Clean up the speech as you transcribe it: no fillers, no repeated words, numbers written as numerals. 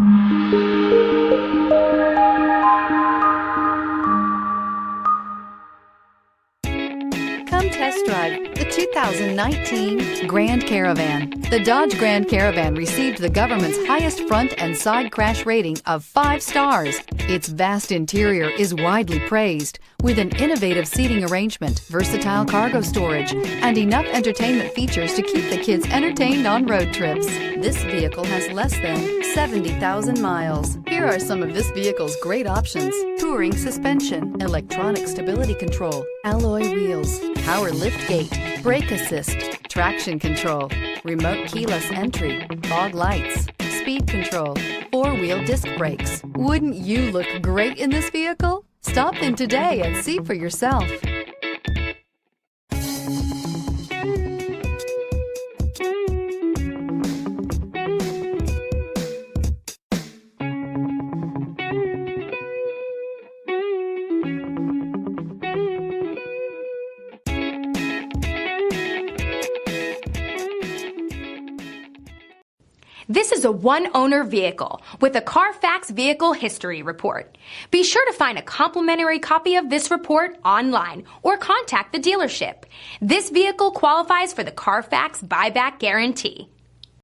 Come test drive the 2019 Grand Caravan. The Dodge Grand Caravan received the government's highest front and side crash rating of 5 stars. Its vast interior is widely praised, with an innovative seating arrangement, versatile cargo storage, and enough entertainment features to keep the kids entertained on road trips. This vehicle has less than 70,000 miles. Here are some of this vehicle's great options: touring suspension, electronic stability control, alloy wheels, power lift gate, brake assist, traction control, remote keyless entry, fog lights, speed control, 4-wheel disc brakes. Wouldn't you look great in this vehicle? Stop in today and see for yourself. This is a one-owner vehicle with a Carfax Vehicle History Report. Be sure to find a complimentary copy of this report online or contact the dealership. This vehicle qualifies for the Carfax Buyback Guarantee.